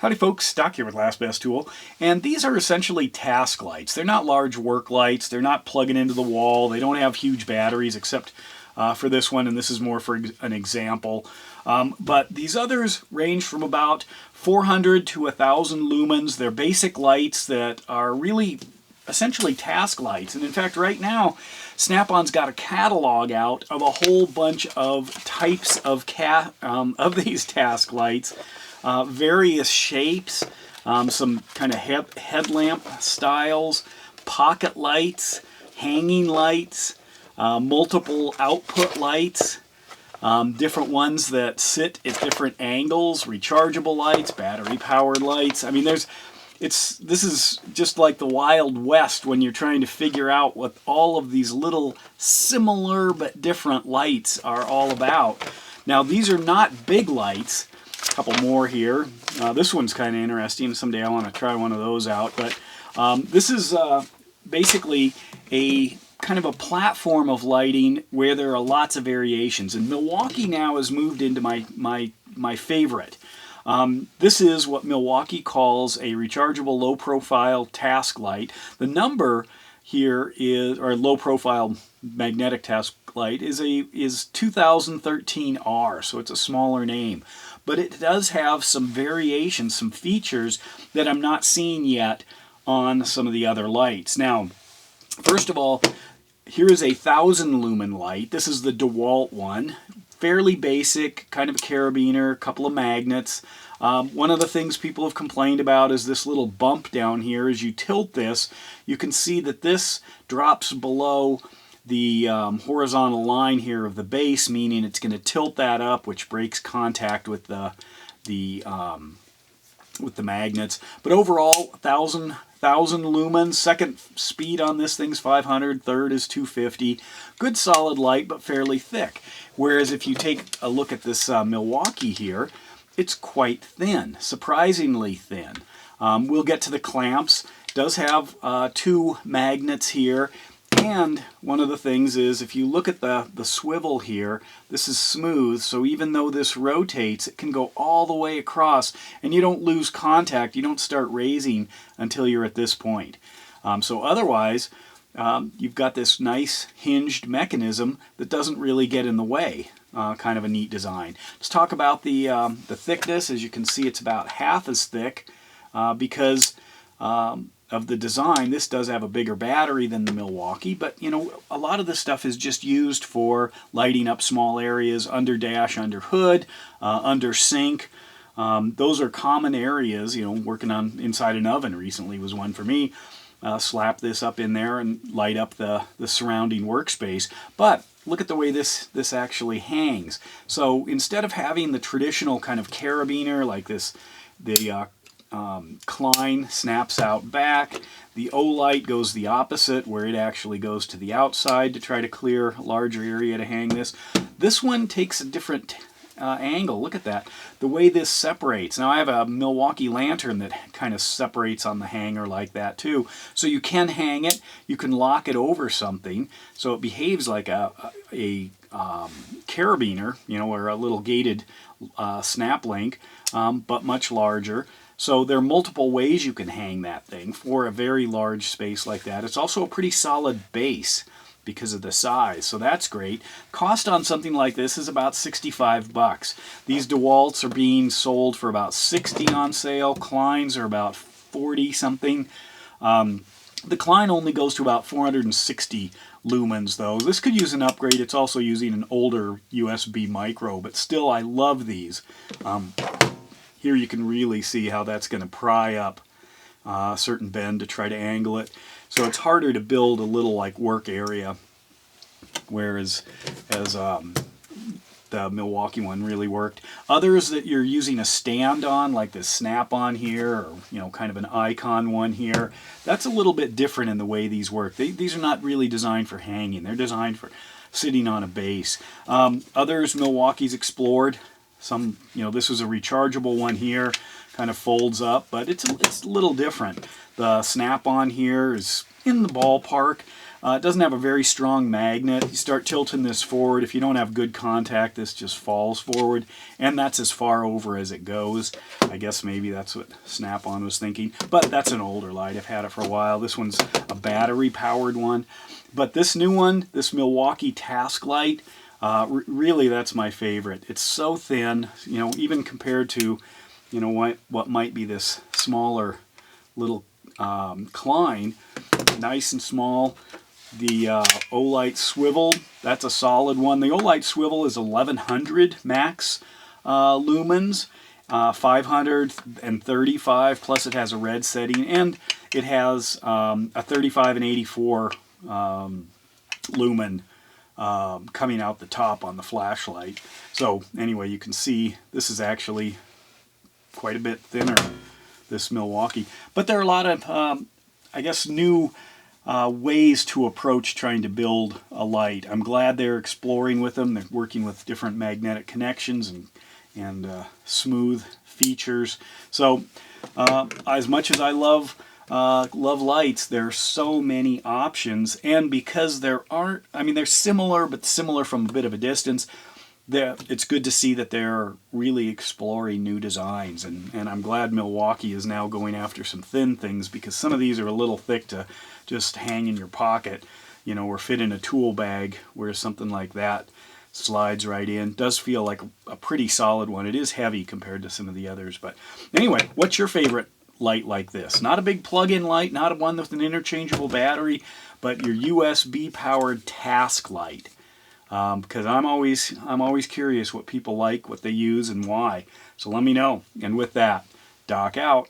Howdy folks, Doc here with Last Best Tool, and these are essentially task lights. They're not large work lights, they're not plugging into the wall, they don't have huge batteries except for this one, and this is more for an example. But these others range from about 400 to 1,000 lumens. They're basic lights that are really essentially task lights, and in fact right now Snap-on's got a catalog out of a whole bunch of types of these task lights. Various shapes, some kind of headlamp styles, pocket lights, hanging lights, multiple output lights, different ones that sit at different angles, rechargeable lights, battery powered lights. I mean, this is just like the Wild West when you're trying to figure out what all of these little similar but different lights are all about. Now, these are not big lights. Couple more here. This one's kind of interesting. Someday I want to try one of those out. But this is basically a kind of a platform of lighting where there are lots of variations. And Milwaukee now has moved into my favorite. This is what Milwaukee calls a rechargeable low-profile task light. The number here is, or low-profile magnetic task light, is 2013R, so it's a smaller name. But it does have some variations, some features that I'm not seeing yet on some of the other lights. Now, first of all, here is a 1,000 lumen light. This is the DeWalt one. Fairly basic, kind of a carabiner, a couple of magnets. One of the things people have complained about is this little bump down here. As you tilt this, you can see that this drops below the horizontal line here of the base, meaning it's going to tilt that up, which breaks contact with the magnets. But overall, 1,000 lumens. Second speed on this thing's 500. Third is 250. Good solid light, but fairly thick. Whereas if you take a look at this Milwaukee here, it's quite thin, surprisingly thin. We'll get to the clamps. It does have 2 magnets here. And one of the things is, if you look at the swivel here, this is smooth, so even though this rotates, it can go all the way across, and you don't lose contact, you don't start raising until you're at this point. So otherwise, you've got this nice hinged mechanism that doesn't really get in the way. Kind of a neat design. Let's talk about the thickness. As you can see, it's about half as thick because of the design. This does have a bigger battery than the Milwaukee, but you know, a lot of this stuff is just used for lighting up small areas, under dash, under hood, under sink. Those are common areas. You know, working on inside an oven recently was one for me. Slap this up in there and light up the surrounding workspace. But look at the way this actually hangs. So instead of having the traditional kind of carabiner like this, the Klein snaps out back. The O-light goes the opposite, where it actually goes to the outside to try to clear a larger area to hang this. This one takes a different angle. Look at that. The way this separates. Now I have a Milwaukee lantern that kind of separates on the hanger like that too. So you can hang it. You can lock it over something. So it behaves like a carabiner, you know, or a little gated snap link, but much larger. So there are multiple ways you can hang that thing for a very large space like that. It's also a pretty solid base because of the size, so that's great. Cost on something like this is about 65 bucks. These DeWalts are being sold for about 60 on sale. Klein's are about 40 something. The Klein only goes to about 460 lumens though. This could use an upgrade. It's also using an older USB micro, but still I love these. Here you can really see how that's going to pry up a certain bend to try to angle it. So it's harder to build a little like work area, whereas the Milwaukee one really worked. Others that you're using a stand on, like this Snap-on here, or you know, kind of an icon one here, that's a little bit different in the way these work. These are not really designed for hanging. They're designed for sitting on a base. Others Milwaukee's explored. Some, you know, this was a rechargeable one here, kind of folds up, but it's a little different. The Snap-on here is in the ballpark. It doesn't have a very strong magnet. You start tilting this forward. If you don't have good contact, this just falls forward. And that's as far over as it goes. I guess maybe that's what Snap-on was thinking. But that's an older light. I've had it for a while. This one's a battery-powered one. But this new one, this Milwaukee Task Light, really that's my favorite. It's so thin, you know, even compared to, you know, what might be this smaller little Klein. Nice and small. The Olight swivel, that's a solid one. The Olight swivel is 1100 max lumens, 535, plus it has a red setting, and it has a 35 and 84 lumen coming out the top on the flashlight. So anyway, you can see this is actually quite a bit thinner, this Milwaukee. But there are a lot of, I guess, new ways to approach trying to build a light. I'm glad they're exploring with them. They're working with different magnetic connections and smooth features. So as much as I love lights, there are so many options, and because there aren't, I mean, they're similar, but similar from a bit of a distance. It's good to see that they're really exploring new designs, and I'm glad Milwaukee is now going after some thin things, because some of these are a little thick to just hang in your pocket, you know, or fit in a tool bag, whereas something like that slides right in. Does feel like a pretty solid one. It is heavy compared to some of the others. But anyway, what's your favorite light like this? Not a big plug-in light, not a one with an interchangeable battery, but your USB powered task light. Because I'm always curious what people like, what they use, and why. So let me know. And with that, Doc out.